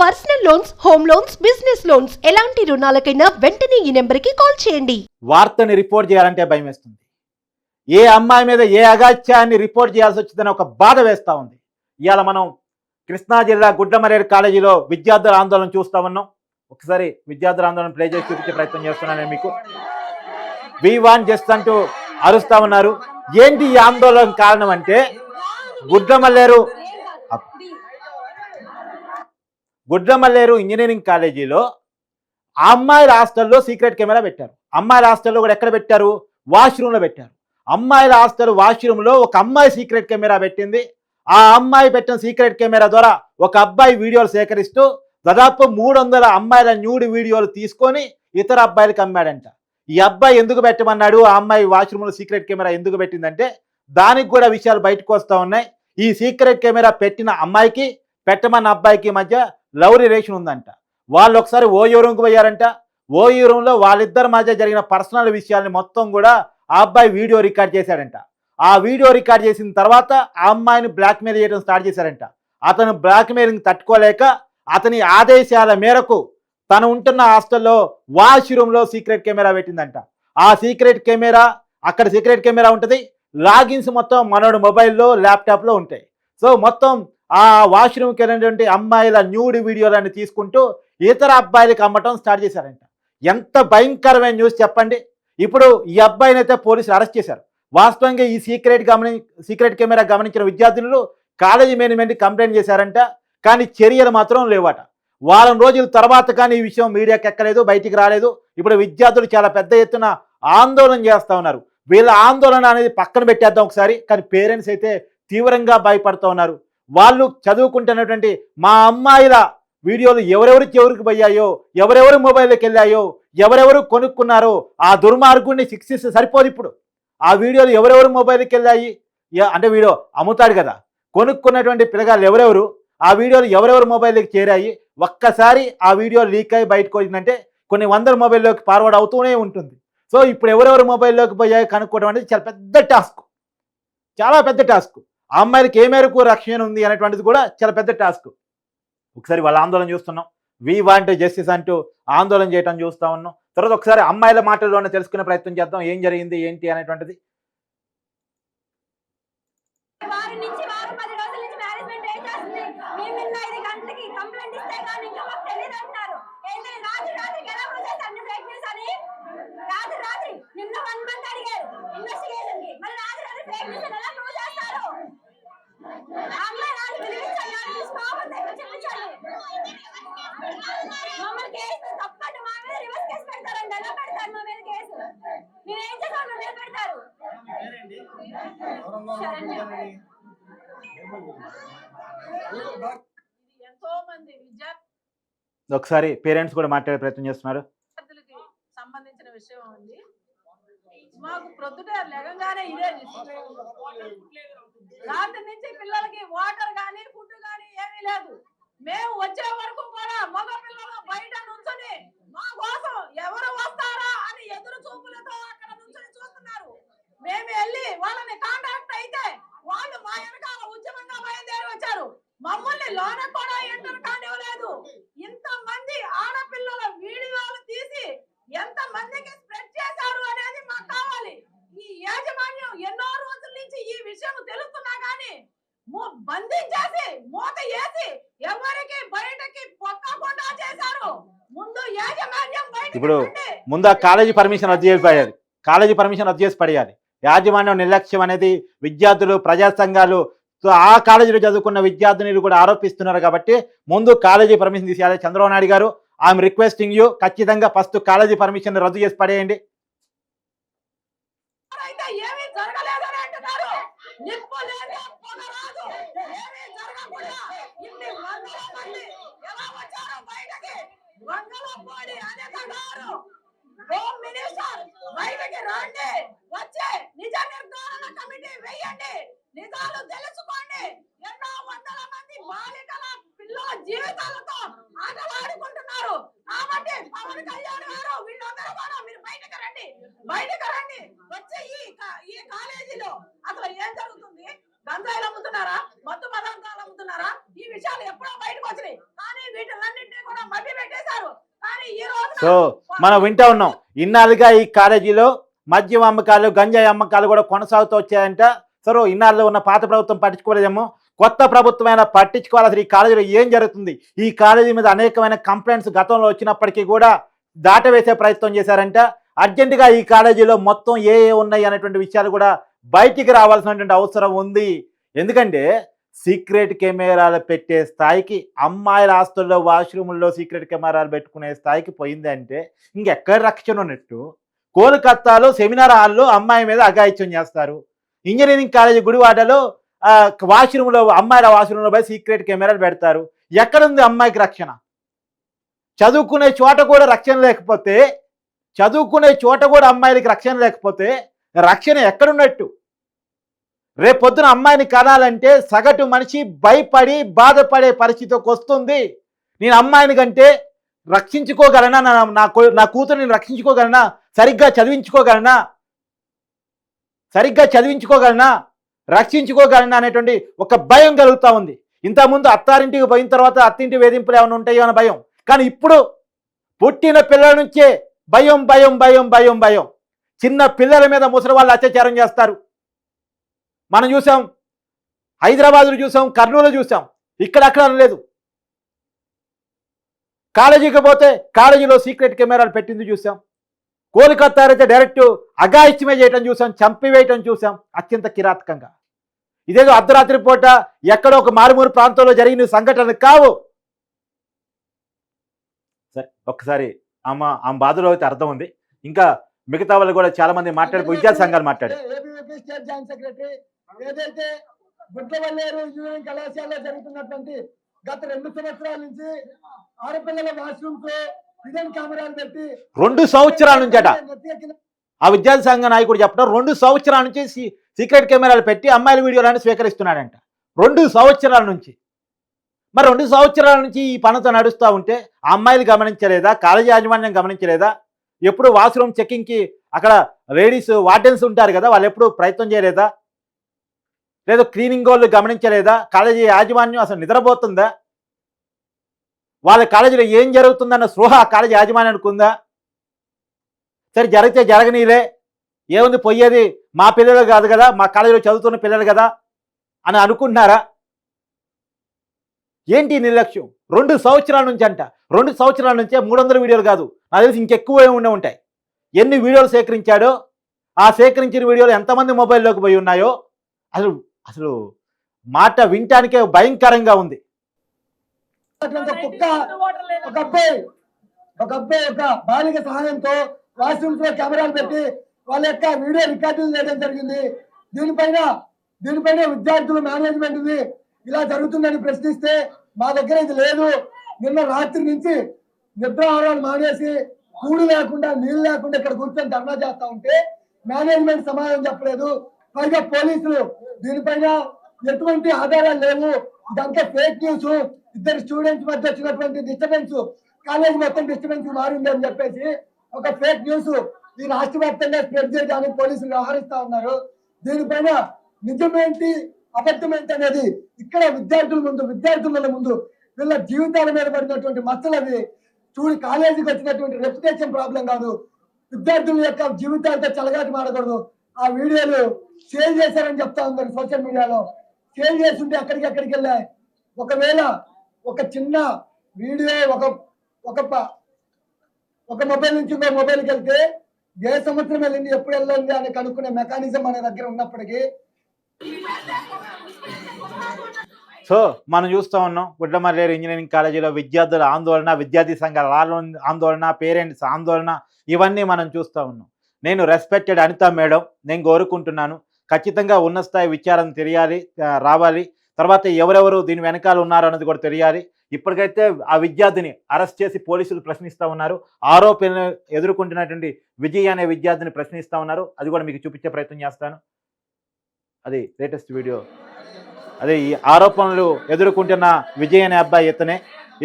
Personal loans, home loans, business loans ఎలాంటి రుణాలకైనా వెంటనే ఈ నెంబర్కి కాల్ చేయండి. వార్తని రిపోర్ట్ చేయాలంటే భయం వేస్తుంది. ఏ అమ్మాయి మీద ఏ అగాత్యాన్ని రిపోర్ట్ చేయాల్సి వచ్చిందని ఒక బాధ వేస్తూ ఉంది. ఇవాళ మనం కృష్ణా జిల్లా గుడ్లమరేరు కాలేజీలో విద్యార్థుల ఆందోళన చూస్తూ ఉన్నాం. ఒకసారి విద్యార్థుల ఆందోళన ప్లే చేసి చూపించే ప్రయత్నం చేస్తున్నాను నేను మీకు. వి వాంట్ జస్ట్ అంటూ అరుస్తా ఉన్నారు. ఏంటి ఈ ఆందోళన కారణం అంటే గుడ్లమల్లేరు ఇంజనీరింగ్ కాలేజీలో ఆ అమ్మాయిల హాస్టల్లో సీక్రెట్ కెమెరా పెట్టారు. అమ్మాయిల హాస్టల్లో కూడా ఎక్కడ పెట్టారు? వాష్రూమ్లో పెట్టారు. అమ్మాయిల హాస్టల్ వాష్రూమ్లో ఒక అమ్మాయి సీక్రెట్ కెమెరా పెట్టింది. ఆ అమ్మాయి పెట్టిన సీక్రెట్ కెమెరా ద్వారా ఒక అబ్బాయి వీడియోలు సేకరిస్తూ దాదాపు 300 అమ్మాయిల న్యూడ్ వీడియోలు తీసుకొని ఇతర అబ్బాయిలకు అమ్మాడంట. ఈ అబ్బాయి ఎందుకు పెట్టమన్నాడు? ఆ అమ్మాయి వాష్రూమ్లో సీక్రెట్ కెమెరా ఎందుకు పెట్టిందంటే దానికి కూడా విషయాలు బయటకు వస్తూ ఉన్నాయి. ఈ సీక్రెట్ కెమెరా పెట్టిన అమ్మాయికి పెట్టమన్న అబ్బాయికి మధ్య లవ్ రిలేషన్ ఉందంట. వాళ్ళు ఒకసారి ఓయూ రూమ్కి పోయారంట. ఓయూ రూమ్లో వాళ్ళిద్దరి మధ్య జరిగిన పర్సనల్ విషయాల్ని మొత్తం కూడా ఆ అబ్బాయి వీడియో రికార్డ్ చేశాడంట. ఆ వీడియో రికార్డ్ చేసిన తర్వాత ఆ అమ్మాయిని బ్లాక్మెయిల్ చేయడం స్టార్ట్ చేశారంట. అతను బ్లాక్మెయిలింగ్ తట్టుకోలేక అతని ఆదేశాల మేరకు తను ఉంటున్న హాస్టల్లో వాష్రూమ్లో సీక్రెట్ కెమెరా పెట్టిందంట. ఆ సీక్రెట్ కెమెరా అక్కడ సీక్రెట్ కెమెరా ఉంటుంది. లాగిన్స్ మొత్తం మనోడు మొబైల్లో ల్యాప్టాప్లో ఉంటాయి. సో మొత్తం ఆ వాష్రూమ్కి వెళ్ళినటువంటి అమ్మాయిల న్యూడ్ వీడియోలన్నీ తీసుకుంటూ ఇతర అబ్బాయిలకు అమ్మటం స్టార్ట్ చేశారంట. ఎంత భయంకరమైన న్యూస్ చెప్పండి. ఇప్పుడు ఈ అబ్బాయిని అయితే పోలీసులు అరెస్ట్ చేశారు. వాస్తవంగా ఈ సీక్రెట్ కెమెరా గమనించిన విద్యార్థినులు కాలేజీ మేనేజ్మెంట్ కంప్లైంట్ చేశారంట. కానీ చర్యలు మాత్రం లేవట. వారం రోజుల తర్వాత కానీ ఈ విషయం మీడియాకి ఎక్కలేదు, బయటికి రాలేదు. ఇప్పుడు విద్యార్థులు చాలా పెద్ద ఎత్తున ఆందోళన చేస్తూ ఉన్నారు. వీళ్ళ ఆందోళన అనేది పక్కన పెట్టేద్దాం ఒకసారి. కానీ పేరెంట్స్ అయితే తీవ్రంగా భయపడుతూ ఉన్నారు. వాళ్ళు చదువుకుంటున్నటువంటి మా అమ్మాయిల వీడియోలు ఎవరెవరి చెవురికి పోయాయో, ఎవరెవరి మొబైల్లోకి వెళ్ళాయో, ఎవరెవరు కొనుక్కున్నారో ఆ దుర్మార్గుడిని శిక్షిస్తే సరిపోదు. ఇప్పుడు ఆ వీడియోలు ఎవరెవరు మొబైల్కి వెళ్ళాయి అంటే వీడియో అమ్ముతాడు కదా, కొనుక్కున్నటువంటి పిల్లగాళ్ళు ఎవరెవరు, ఆ వీడియోలు ఎవరెవరు మొబైల్కి చేరాయి, ఒక్కసారి ఆ వీడియో లీక్ అయ్యి బయటకు వచ్చిందంటే కొన్ని వందల మొబైల్లోకి ఫార్వర్డ్ అవుతూనే ఉంటుంది. సో ఇప్పుడు ఎవరెవరు మొబైల్లోకి పోయాయో కనుక్కోవడం అనేది చాలా పెద్ద టాస్క్, చాలా పెద్ద టాస్క్. ఆ అమ్మాయిలకి ఏ మేరకు రక్షణ ఉంది అనేటువంటిది కూడా చాలా పెద్ద టాస్క్. ఒకసారి వాళ్ళ ఆందోళన చూస్తున్నాం. వి వాంట్ జస్టిస్ అంటూ ఆందోళన చేయడం చూస్తూ ఉన్నాం. తర్వాత ఒకసారి అమ్మాయిల మాటల్లోనే తెలుసుకునే ప్రయత్నం చేద్దాం ఏం జరిగింది ఏంటి అనేటువంటిది. ఒకసారి పేరెంట్స్ కూడా మాట్లాడే ప్రయత్నం చేస్తున్నారు. సంబంధించిన విషయం ఉంది. మాకు ప్రొద్దుట లెగంగానే ఇదే రాత్రి నుంచి పిల్లలకి వాటర్ కానీ ఫుడ్ కానీ ఏమీ లేదు. మేము వచ్చే వరకు కూడా మగ పిల్లలు బయట నుంచొని మా కోసం ఎవరు వస్తారా అని ఎదురు చూపులతో అక్కడ నుంచొని చూస్తున్నారు. మేము వెళ్ళి వాళ్ళని కాంటాక్ట్ అయితే వాళ్ళు మా వెనకాల ఉద్యమంగా బయలుదేరి వచ్చారు. మమ్మల్ని లోన కూడా ఎంటర్ కానివ్వలేదు. ఇంతమంది ఆడపిల్లల వీడియోలు తీసి ఎంత మందికి స్ప్రెడ్ చేశారు అనేది మాకు కావాలి. ఈ యాజమాన్యం ఎన్నో రోజుల నుంచి ఈ విషయం తెలుస్తున్నా గానీ బంధించేసి మూత వేసి ఎవరికి బయటకి పొక్కకుండా చేశారు. ముందు యాజమాన్యం ఇప్పుడు ముందు ఆ కాలేజీ పర్మిషన్ రద్దు చేసి పడేయాలి. కాలేజీ పర్మిషన్ రద్దు చేసి పడేయాలి. యాజమాన్యం నిర్లక్ష్యం అనేది విద్యార్థులు, ప్రజా సంఘాలు, ఆ కాలేజీలో చదువుకున్న విద్యార్థినులు కూడా ఆరోపిస్తున్నారు. కాబట్టి ముందు కాలేజీ పర్మిషన్ తీసేయాలి. చంద్రబాబు నాయుడు గారు, ఐఎమ్ రిక్వెస్టింగ్ యూ, ఖచ్చితంగా ఫస్ట్ కాలేజీ పర్మిషన్ రద్దు చేసి పడేయండి. నిజాలు తెలుసుకోండి. ఎన్నో వందల మంది బాలికల పిల్లల జీవితాలతో ఆటలాడుకుంటున్నారు. కాబట్టి పవన్ కళ్యాణ్ గారు వీళ్ళందరూ కూడా మీరు బయటకు రండి. వచ్చి ఈ కాలేజీలో అసలు ఏం జరుగుతుంది? ఈ రోజు సో మనం వింటా ఉన్నాం ఇన్నాళ్ళుగా ఈ కాలేజీలో మద్యం అమ్మకాలు గంజాయి అమ్మకాలు కూడా కొనసాగుతూ వచ్చాయంట. సరే ఇన్నాళ్ళు ఉన్న పాత ప్రభుత్వం పట్టించుకోలేదేమో, కొత్త ప్రభుత్వమైనా పట్టించుకోవాలి. అసలు ఈ కాలేజీలో ఏం జరుగుతుంది, ఈ కాలేజీ మీద అనేకమైన కంప్లైంట్స్ గతంలో వచ్చినప్పటికీ కూడా దాటవేసే ప్రయత్నం చేశారంట. అర్జెంటుగా ఈ కాలేజీలో మొత్తం ఏ ఉన్నాయి అనేటువంటి విషయాలు కూడా బయటికి రావాల్సినటువంటి అవసరం ఉంది. ఎందుకంటే సీక్రెట్ కెమెరాలు పెట్టే స్థాయికి, అమ్మాయిల హాస్టల్లో వాష్రూముల్లో సీక్రెట్ కెమెరాలు పెట్టుకునే స్థాయికి పోయింది అంటే ఇంకెక్కడ రక్షణ ఉన్నట్టు. కోల్కత్తాలో సెమినార్ హాల్లో అమ్మాయి మీద అఘాయిత్యం చేస్తారు. ఇంజనీరింగ్ కాలేజీ గుడివాడలో వాష్రూమ్లో అమ్మాయిల వాష్రూమ్లో పోయి సీక్రెట్ కెమెరాలు పెడతారు. ఎక్కడుంది అమ్మాయికి రక్షణ? చదువుకునే చోట కూడా రక్షణ లేకపోతే, చదువుకునే చోట కూడా అమ్మాయిలకి రక్షణ లేకపోతే రక్షణ ఎక్కడున్నట్టు? రేపొద్దున అమ్మాయిని కనాలంటే సగటు మనిషి భయపడి బాధపడే పరిస్థితికి వస్తుంది. నేను అమ్మాయిని కంటే రక్షించుకోగలనా, నా కూతురు నేను రక్షించుకోగలనా, సరిగ్గా చదివించుకోగలనా, రక్షించుకోగలనా అనేటువంటి ఒక భయం కలుగుతూ ఉంది. ఇంతకుముందు అత్తారింటికి పోయిన తర్వాత అత్తింటి వేధింపులు ఏమైనా ఉంటాయో అన్న భయం, కానీ ఇప్పుడు పుట్టిన పిల్లల నుంచే భయం భయం భయం భయం భయం. చిన్న పిల్లల మీద ముసలి వాళ్ళు అత్యాచారం చేస్తారు. మనం చూసాం, హైదరాబాద్లో చూసాం, కర్నూలు చూసాం, ఇక్కడక్కడ లేదు. కాలేజీకి పోతే కాలేజీలో సీక్రెట్ కెమెరాలు పెట్టింది చూసాం. కోల్కత్తా అయితే డైరెక్ట్ అఘాయిత్యమే చేయటం చూసాం, చంపివేయటం చూసాం అత్యంత కిరాతకంగా. ఇదేదో అర్ధరాత్రి పూట ఎక్కడో ఒక మారుమూరు ప్రాంతంలో జరిగిన సంఘటనలు కావు. సరే ఒక్కసారి ఆమె బాధలో అయితే అర్థం ఉంది. ఇంకా మిగతా వాళ్ళు కూడా చాలా మంది మాట్లాడుకో, విద్యార్థి సంఘాలు మాట్లాడారు. ఏబీవీపీ స్టేట్ జాయింట్ సెక్రటరీ ఏదైతే గుడ్లవల్లేరు ఇంజనీరింగ్ కళాశాలలో జరుగుతున్నటువంటి గత 2 సంవత్సరాల నుంచి ఆడపిల్లల వాష్రూమ్స్ హిడెన్ కెమెరాలు పెట్టి 2 సంవత్సరాల నుంచి అట ఆ విద్యార్థి సంఘ నాయకుడు చెప్పడం, 2 సంవత్సరాల నుంచి సీక్రెట్ కెమెరాలు పెట్టి అమ్మాయిల వీడియోలను స్వీకరిస్తున్నాడంట. 2 సంవత్సరాల నుంచి. మరి 2 సంవత్సరాల నుంచి ఈ పనితో నడుస్తూ ఉంటే ఆ అమ్మాయిలు గమనించలేదా? కాలేజీ యాజమాన్యం గమనించలేదా? ఎప్పుడు వాష్రూమ్ చెకింగ్కి అక్కడ లేడీస్ వార్డెన్స్ ఉంటారు కదా, వాళ్ళు ఎప్పుడు ప్రయత్నం చేయలేదా? లేదా క్లీనింగ్ వాళ్ళు గమనించలేదా? కాలేజీ యాజమాన్యం అసలు నిద్రపోతుందా? వాళ్ళ కాలేజీలో ఏం జరుగుతుందన్న స్పృహ కాలేజీ యాజమాన్యానికి ఉందా? సరే జరిగితే జరగనీలే, ఏముంది పోయేది, మా పిల్లలు కాదు కదా, మా కాలేజీలో చదువుతున్న పిల్లలు కదా అని అనుకుంటున్నారా? ఏంటి నిర్లక్ష్యం? 2 సంవత్సరాల నుంచి అంట. 2 సంవత్సరాల నుంచే 300 వీడియోలు కాదు, నాకు తెలిసి ఇంకెక్కువ ఉండే ఉంటాయి. ఎన్ని వీడియోలు సేకరించాడో, ఆ సేకరించిన వీడియోలు ఎంతమంది మొబైల్లోకి పోయి ఉన్నాయో అసలు అసలు మాట వినటానికే భయంకరంగా ఉంది. ఒక అబ్బాయి ఒక బాలిక సహాయంతో వాష్రూమ్స్ లో కెమెరాలు పెట్టి వాళ్ళ యొక్క వీడియో రికార్డులు చేయడం జరిగింది. దీనిపైన విద్యార్థులు మేనేజ్మెంట్ ఉంది ఇలా జరుగుతుందని ప్రశ్నిస్తే మా దగ్గర ఇది లేదు, నిన్న రాత్రి నుంచి నిద్రాహారాలు మానేసి కూడు లేకుండా నీళ్ళు లేకుండా ఇక్కడ కూర్చొని ధర్నా చేస్తా ఉంటే మేనేజ్మెంట్ సమాధానం చెప్పలేదు. పైగా పోలీసులు దీనిపైన ఎటువంటి ఆధారాలు లేవు, ఇదంతా ఫేక్ న్యూస్, 2 స్టూడెంట్స్ మధ్య వచ్చినటువంటి డిస్టర్బెన్స్ కాలేజ్ మొత్తం డిస్టర్బెన్స్ మారింది అని చెప్పేసి ఒక ఫేక్ న్యూస్ ఈ రాష్ట్ర వ్యాప్తంగా స్ప్రెడ్ చేయడానికి పోలీసులు వ్యవహరిస్తా ఉన్నారు. దీనిపైన నిజమేంటి అబద్ధమేంటి అనేది ఇక్కడ విద్యార్థుల ముందు వీళ్ళ జీవితాల మీద పడినటువంటి మచ్చలు అవి చూడి. కాలేజీకి వచ్చినటువంటి రెప్యుటేషన్ ప్రాబ్లం కాదు, విద్యార్థుల యొక్క జీవితాలతో చెలగాటి మాడకూడదు. ఆ వీడియోలు షేర్ చేశారని చెప్తా ఉన్నారు సోషల్ మీడియాలో. షేర్ చేస్తుంటే ఎక్కడికి వెళ్ళాయి. ఒకవేళ ఒక చిన్న వీడియో ఒక మొబైల్ నుంచి ఇంకో మొబైల్కి వెళ్తే ఏ సంవత్సరం వెళ్ళింది, ఎప్పుడు వెళ్ళింది అని కనుక్కునే మెకానిజం మన దగ్గర ఉన్నప్పటికీ సో మనం చూస్తూ ఉన్నాం గుడ్లమర్లేరు ఇంజనీరింగ్ కాలేజీలో విద్యార్థుల ఆందోళన, విద్యార్థి సంఘాల ఆందోళన, పేరెంట్స్ ఆందోళన, ఇవన్నీ మనం చూస్తూ ఉన్నాం. నేను రెస్పెక్టెడ్ అనితా మేడం నేను కోరుకుంటున్నాను, ఖచ్చితంగా ఉన్నత స్థాయి విచారణ రావాలి. తర్వాత ఎవరెవరు దీని వెనకాల ఉన్నారు అన్నది కూడా తెలియాలి. ఇప్పటికైతే ఆ విద్యార్థిని అరెస్ట్ చేసి పోలీసులు ప్రశ్నిస్తూ ఉన్నారు. ఆరోపణలు ఎదుర్కొంటున్నటువంటి విజయ్ అనే విద్యార్థిని ప్రశ్నిస్తూ ఉన్నారు. అది కూడా మీకు చూపించే ప్రయత్నం చేస్తాను. అది లేటెస్ట్ వీడియో. అదే ఈ ఆరోపణలు ఎదుర్కొంటున్న విజయ్ అనే అబ్బాయి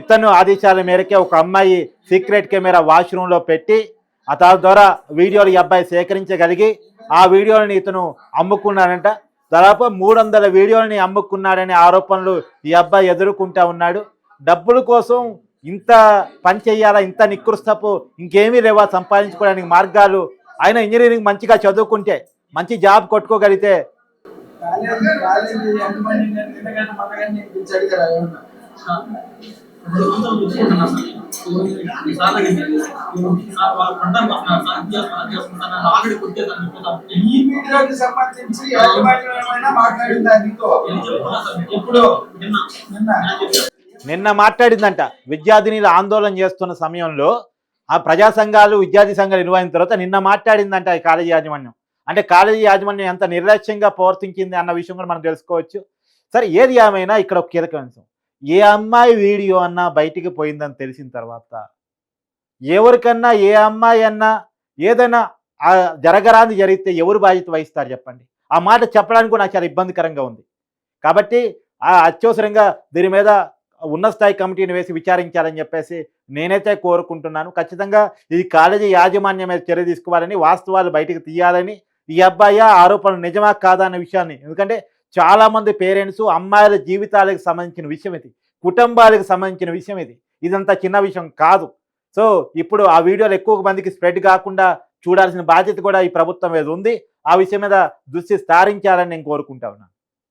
ఇతను ఆదేశాల మేరకే ఒక అమ్మాయి సీక్రెట్ కెమెరా వాష్రూమ్లో పెట్టి ఆ ద్వారా వీడియోలు ఈ అబ్బాయి సేకరించగలిగి ఆ వీడియోలని ఇతను అమ్ముకున్నాడంట. దాదాపు 300 వీడియోలని అమ్ముకున్నాడనే ఆరోపణలు ఈ అబ్బాయి ఎదుర్కొంటా ఉన్నాడు. డబ్బుల కోసం ఇంత పని చేయాలా, ఇంత నికృష్టపు ఇంకేమీ లేవా సంపాదించుకోవడానికి మార్గాలు? ఆయన ఇంజనీరింగ్ మంచిగా చదువుకుంటే మంచి జాబ్ కొట్టుకోగలిగితే ఈ మీడియాకి సంబంధించి యాజమాన్యం ఏమైనా మాట్లాడిందా నీతో? ఎప్పుడు? నిన్న మాట్లాడిందంట. విద్యార్థినిలు ఆందోళన చేస్తున్న సమయంలో ఆ ప్రజా సంఘాలు విద్యార్థి సంఘాలు నిర్వహించిన తర్వాత నిన్న మాట్లాడిందంట ఈ కాలేజీ యాజమాన్యం. అంటే కాలేజీ యాజమాన్యం ఎంత నిర్లక్ష్యంగా ప్రవర్తించింది అన్న విషయం కూడా మనం తెలుసుకోవచ్చు. సరే, ఏది ఏమైనా ఇక్కడ ఒక కీలక అంశం, ఏ అమ్మాయి వీడియో అన్నా బయటికి పోయిందని తెలిసిన తర్వాత ఎవరికన్నా ఏ అమ్మాయి అన్నా ఏదైనా జరగరాంది జరిగితే ఎవరు బాధ్యత వహిస్తారు చెప్పండి? ఆ మాట చెప్పడానికి కూడా నాకు చాలా ఇబ్బందికరంగా ఉంది. కాబట్టి అత్యవసరంగా దీని మీద ఉన్నత స్థాయి కమిటీని వేసి విచారించాలని చెప్పేసి నేనైతే కోరుకుంటున్నాను. ఖచ్చితంగా ఇది కాలేజీ యాజమాన్యం మీద చర్య తీసుకోవాలని, వాస్తవాలు బయటకు తీయాలని, ఈ అబ్బాయి ఆరోపణలు నిజమా కాదా అనే విషయాన్ని, ఎందుకంటే చాలామంది పేరెంట్స్ అమ్మాయిల జీవితాలకు సంబంధించిన విషయం ఇది, కుటుంబాలకు సంబంధించిన విషయం ఇది, ఇదంతా చిన్న విషయం కాదు. సో ఇప్పుడు ఆ వీడియోలు ఎక్కువ మందికి స్ప్రెడ్ కాకుండా చూడాల్సిన బాధ్యత కూడా ఈ ప్రభుత్వం మీద ఉంది. ఆ విషయం మీద దృష్టి సారించాలని నేను కోరుకుంటా ఉన్నాను.